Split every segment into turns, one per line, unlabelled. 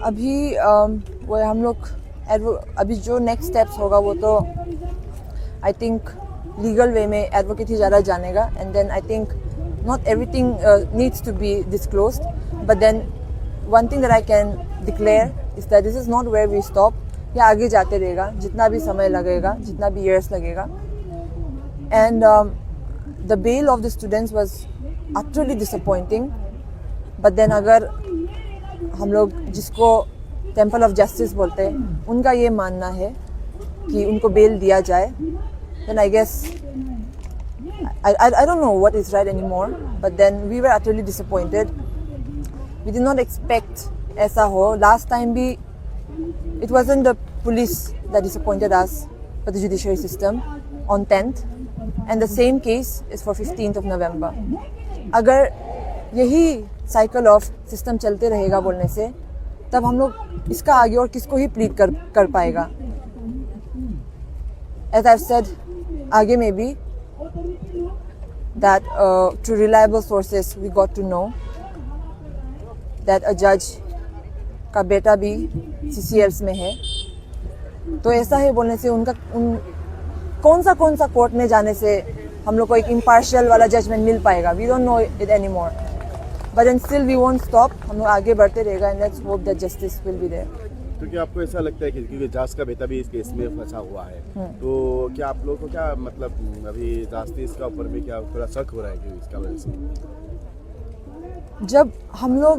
अभी वो हम लोग अभी जो नेक्स्ट स्टेप्स होगा वो तो आई थिंक लीगल वे में एडवोकेट ही ज़्यादा जानेगा and then I think not everything needs to be disclosed but then one thing that I can declare is that this is not where we stop. या आगे जाते रहेगा जितना भी समय लगेगा, जितना भी ईयर्स लगेगा. And the bail of the students was utterly disappointing. But then अगर हम लोग जिसको टेम्पल ऑफ जस्टिस बोलते हैं उनका ये मानना है कि उनको बेल दिया जाए, then I guess I don't know what is right anymore. But then we were utterly disappointed. We did not expect ऐसा हो. Last time भी it wasn't the police that disappointed us but the judiciary system on 10th, and the same case is for 15th of November. अगर यही cycle of system चलते रहेगा बोलने से, तब हम लोग इसका आगे और किसको ही प्लीड कर पाएगा. As I've said आगे में भी that through reliable sources we got to know that a judge का बेटा भी CCLs में है. तो ऐसा है बोलने से कौन सा कोर्ट में जाने से हम लोग को एक इम्पार्शियल वाला जजमेंट मिल पाएगा. We don't know it any more but then still we won't stop. हम लोग आगे बढ़ते रहेगा and let's hope that justice will be there.
तो क्या आपको ऐसा लगता है कि क्योंकि जास का बेटा भी इस केस में फंसा हुआ है, तो क्या आप लोगों को क्या मतलब अभी जास्टिस का ऊपर में क्या थोड़ा शक हो रहा है कि इसका वजह से?
जब हम लोग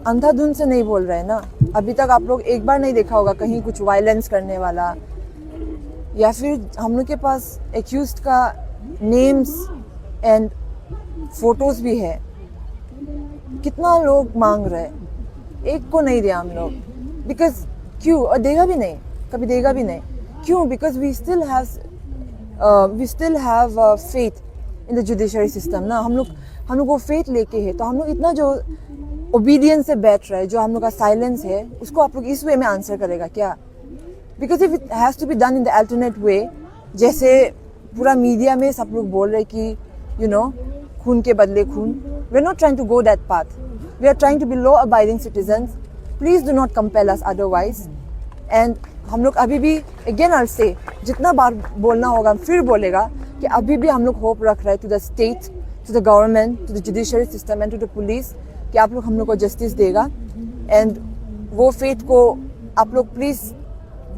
अंधाधुंध से नहीं बोल रहे हैं ना, अभी तक आप लोग एक बार नहीं देखा होगा कहीं कुछ वायलेंस करने वाला, या फिर हम लोग के पास एक्यूज्ड का नेम्स एंड फोटोज भी है. कितना लोग मांग रहे, एक को नहीं दिया हम लोग. बिकॉज क्यों? और देगा भी नहीं, कभी देगा भी नहीं. क्यों? Because we still have faith in the judiciary system ना. हम लोग वो फेथ लेके है, तो हम लोग इतना जो ओबीडियंस से बैठ रहे, जो हम लोग का साइलेंस है, उसको आप लोग इस वे में आंसर करेगा क्या? Because if it has to be done in the alternate way, जैसे पूरा मीडिया में सब लोग बोल रहे कि यू नो खून के बदले खून, we are not trying to go that path. We are trying to be law abiding citizens. Please do not compel us otherwise. And हम लोग अभी भी अगेन आई से जितना बार बोलना होगा फिर बोलेगा कि अभी भी हम लोग होप रख रहे हैं to the state, to the government, to the judiciary system and to the police कि आप लोग हम लोग को जस्टिस देगा. एंड वो फेथ को आप लोग प्लीज़,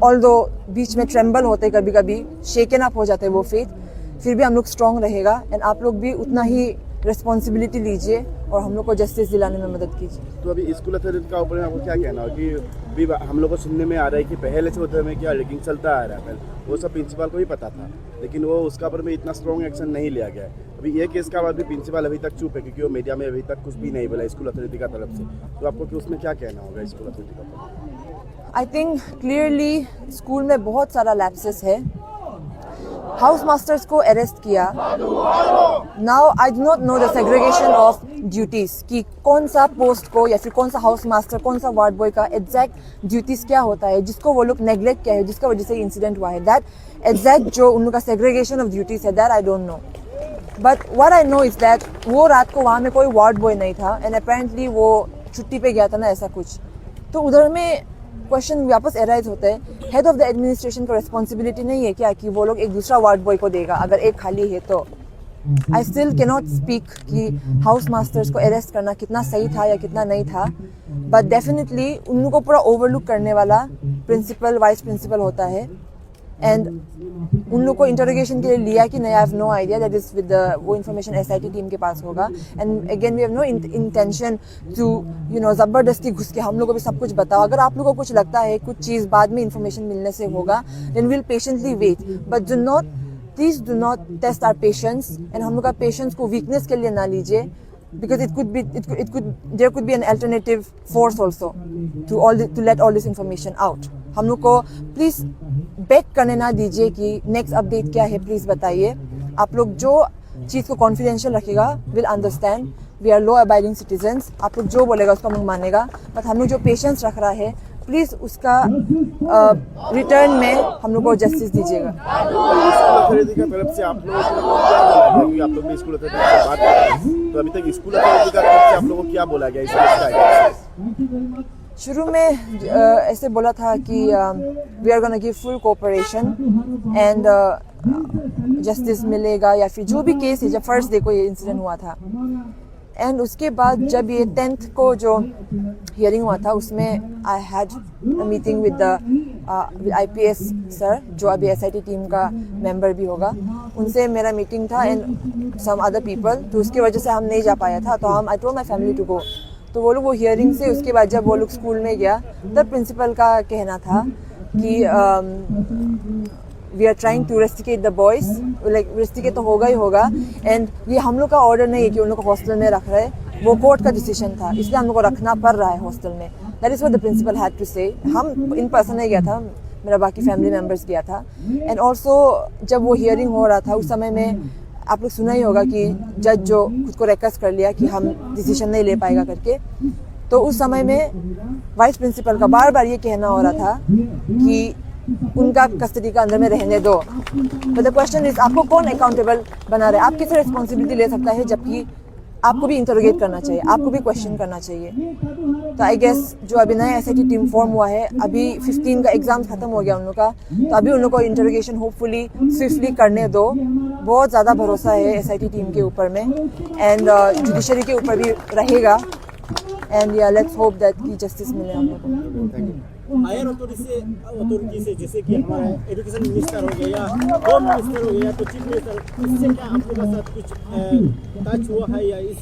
ऑल्दो बीच में ट्रेम्बल होते कभी कभी, शेकन अप हो जाते वो फेथ, फिर भी हम लोग स्ट्रॉन्ग रहेगा. एंड आप लोग भी उतना ही रिस्पॉन्सिबिलिटी लीजिए और हम लोग को जस्टिस दिलाने में मदद कीजिए.
तो अभी स्कूल अथॉरिटी का ऊपर आपको क्या कहना है कि अभी हम लोग को सुनने में आ रहा है कि पहले से उधर में क्या रैगिंग चलता आ रहा है, वो सब प्रिंसिपल को भी पता था, लेकिन वो उसका ऊपर में इतना स्ट्रॉन्ग एक्शन नहीं लिया गया. अभी ये केस का बाद भी प्रिंसिपल अभी तक चुप है क्योंकि वो मीडिया में अभी तक कुछ भी नहीं बोला स्कूल अथॉरिटी का तरफ से. तो आपको कि उसमें क्या कहना होगा स्कूल अथॉरिटी का?
आई थिंक क्लियरली स्कूल में बहुत सारा लैप्सेस है. हाउस मास्टर्स को अरेस्ट किया. Now I do not know the segregation of duties कि कौन सा पोस्ट को या फिर कौन सा हाउस मास्टर, कौन सा वार्ड बॉय का एग्जैक्ट ड्यूटीज क्या होता है जिसको वो लोग नेग्लेक्ट किया है, जिसका वजह से इंसिडेंट हुआ है. दैट एग्जैक्ट जो उन लोग का सेग्रीगेशन ऑफ ड्यूटीज है, that I don't know. But what I know is that वो रात को वहाँ में कोई वार्ड बॉय नहीं था एंड अपेरेंटली वो छुट्टी पे गया था ना, ऐसा कुछ. तो उधर में क्वेश्चन वापस एराइज होता है, हेड ऑफ द एडमिनिस्ट्रेशन को रिस्पॉन्सिबिलिटी नहीं है क्या कि वो लोग एक दूसरा वार्ड बॉय को देगा अगर एक खाली है तो? आई स्टिल कैनॉट स्पीक कि हाउस मास्टर्स को अरेस्ट करना कितना सही था या कितना नहीं था, बट डेफिनेटली उन लोगों को पूरा ओवरलुक करने वाला प्रिंसिपल, वाइस प्रिंसिपल होता है. एंड उन लोग को इंटरोगेशन के लिए लिया कि नहीं, I have no idea. That is with वो इन्फॉर्मेशन SIT टीम के पास होगा. And again we have no intention to you know ज़बरदस्ती घुस के हम लोग को भी सब कुछ बताओ. अगर आप लोगों को कुछ लगता है कुछ चीज़ बाद में इंफॉर्मेशन मिलने से होगा, then will patiently wait. But please do not test our patience. And हम लोग का पेशेंस को वीकनेस के लिए ना लीजिए, because there could be an alternative force also to let all this information out. हम लोग को प्लीज बेक करने ना दीजिए कि नेक्स्ट अपडेट क्या है, प्लीज बताइए. आप लोग जो चीज़ को कॉन्फिडेंशियल रखेगा will understand. We are law abiding citizens. आप लोग जो बोलेगा उसको हम लोग मानेगा. बट हम लोग जो पेशेंस रख रहा है, प्लीज उसका रिटर्न में हम लोग को जस्टिस दीजिएगा.
स्कूल अथॉरिटी की तरफ से आप लोगों को क्या बोला गया? क्योंकि आप लोग भी स्कूल अथॉरिटी से बात कर रहे हैं, तो अभी तक स्कूल अथॉरिटी की तरफ से आप लोगों को क्या बोला गया इस केस का?
शुरू में ऐसे बोला था कि we are gonna give full cooperation and justice मिलेगा, या फिर जो भी केस है, जब फर्स्ट डे को ये इंसिडेंट हुआ था। एंड उसके बाद जब ये 10th को जो हियरिंग हुआ था, उसमें I had a meeting with the IPS sir, जो अभी SIT टीम का मेंबर भी होगा। उनसे मेरा मीटिंग था एंड सम अदर पीपल, तो उसकी वजह से हम नहीं जा पाया था। तो I told my family to go. तो वो लोग वो हियरिंग से उसके बाद जब वो लोग स्कूल में गया, तब प्रिंसिपल का कहना था कि we are trying to rusticate the boys, like rusticate तो होगा ही होगा, एंड ये हम लोग का ऑर्डर नहीं है कि उन लोग को हॉस्टल में रख रहे, वो कोर्ट का डिसीजन था, इसलिए हम लोग को रखना पड़ रहा है हॉस्टल में। That is what the principal had to say. हम इन पर्सन नहीं गया था, मेरा बाकी फैमिली मेम्बर्स गया था। एंड ऑल्सो जब वो हियरिंग हो रहा था, उस समय में आप लोग सुना ही होगा कि जज जो खुद को रिक्वेस्ट कर लिया कि हम डिसीजन नहीं ले पाएगा करके। तो उस समय में वाइस प्रिंसिपल का बार बार ये कहना हो रहा था कि उनका कस्टडी का अंदर में रहने दो। बट द क्वेश्चन इज, आपको कौन अकाउंटेबल बना रहा है? आप किस रिस्पॉन्सिबिलिटी ले सकता है, जबकि आपको भी इंटरोगेट करना चाहिए, आपको भी क्वेश्चन करना चाहिए। तो आई गेस जो अभी नया SIT टीम फॉर्म हुआ है, अभी 15 का एग्जाम खत्म हो गया उन लोग का, तो अभी उन लोग को इंटरोगेशन होपफुली स्विफ्टली करने दो। बहुत ज़्यादा भरोसा है SIT टीम के ऊपर में, एंड जुडिशरी के ऊपर भी रहेगा। एंड या लेट्स होप दैट कि जस्टिस मिले हम लोग को।
हायर अथॉरिटी से जैसे कि हमारे एजुकेशन मिनिस्टर हो गया, होम मिनिस्टर हो गया, तो चीफ मिनिस्टर, इससे क्या आप लोगों के साथ कुछ टच हुआ है, या इस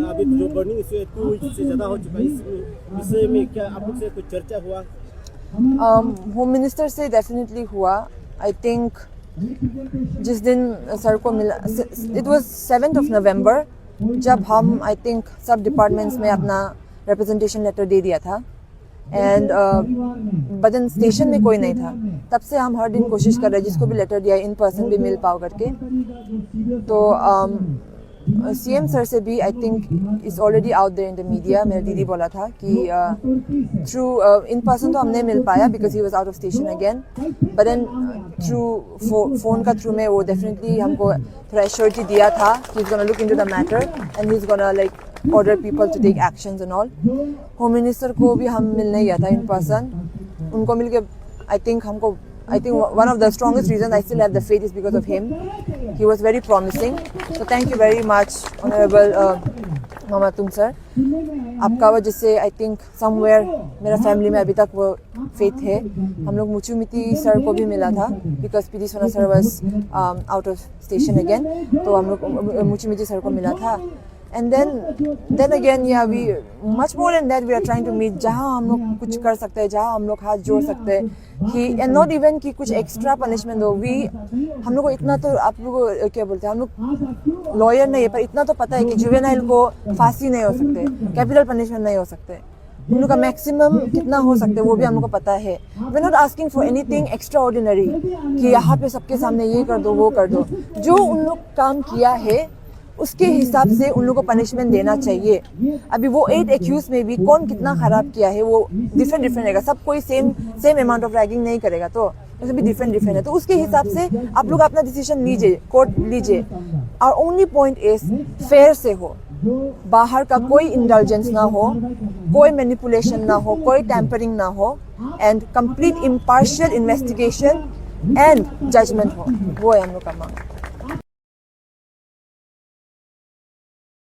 अभी जो बर्निंग इशू है 2 वीक से ज़्यादा हो चुका है, इस विषय में क्या आप लोग से कुछ चर्चा हुआ?
होम मिनिस्टर से डेफिनेटली हुआ। आई थिंक जिस दिन सर को मिला, इट वाज 7th नवंबर, जब हम आई थिंक सब डिपार्टमेंट्स में अपना रिप्रेजेंटेशन लेटर दे दिया था। एंड बदन स्टेशन में कोई नहीं था, तब से हम हर दिन कोशिश कर रहे हैं जिसको भी लेटर दिया इन पर्सन भी मिल पाओ करके। तो CM सर से भी I think is already out there in the media. मेरा दीदी बोला था कि थ्रू इन पर्सन तो हम नहीं मिल पाया because he was out of station again, but then through phone का थ्रू में वो डेफिनेटली हमको थोड़ा एश्योरिटी दिया था कि is gonna look into the matter and he is gonna like order people to take actions and all. Home minister को भी हम मिलने गया था इन पर्सन। उनको मिलके I think one of the strongest reasons I still have the faith is because of him. He was very promising. So thank you very much, Honorable Mama Tum sir. आपका वजह से I think somewhere मेरा family में अभी तक वो faith है। हम लोग मुचू मिती सर को भी मिला था because PD सोना sir was out of station again. तो हम लोग मुचू मिती सर को मिला था। And then again, yeah, we much more than that we are trying to meet जहाँ हम लोग कुछ कर सकते हैं, जहाँ हम लोग हाथ जोड़ सकते हैं कि and not even कि कुछ extra punishment हो। हम लोग को इतना तो आप लोग को क्या बोलते हैं, हम लोग लॉयर नहीं है, पर इतना तो पता है कि जुवेनाइल को फांसी नहीं हो सकते, कैपिटल पनिशमेंट नहीं हो सकते, उन लोग का मैक्सिमम कितना हो सकते हैं वो भी हम लोग को पता है। We are not asking for anything extraordinary कि यहाँ पे सबके सामने ये कर दो वो कर दो। जो उन लोग काम किया है उसके हिसाब से उन लोगों को पनिशमेंट देना चाहिए। अभी वो 8 एक्यूज में भी कौन कितना खराब किया है वो डिफरेंट रहेगा। सब कोई सेम अमाउंट ऑफ रैगिंग नहीं करेगा, तो उसमें भी डिफरेंट है। तो उसके हिसाब से आप लोग अपना डिसीजन लीजिए, कोर्ट लीजिए। और ओनली पॉइंट इज फेयर से हो, बाहर का कोई इंडल्जेंस ना हो, कोई मैनिपुलेशन ना हो, कोई टैंपरिंग ना हो, and complete impartial investigation and judgement हो। वो है हम लोग का मांग।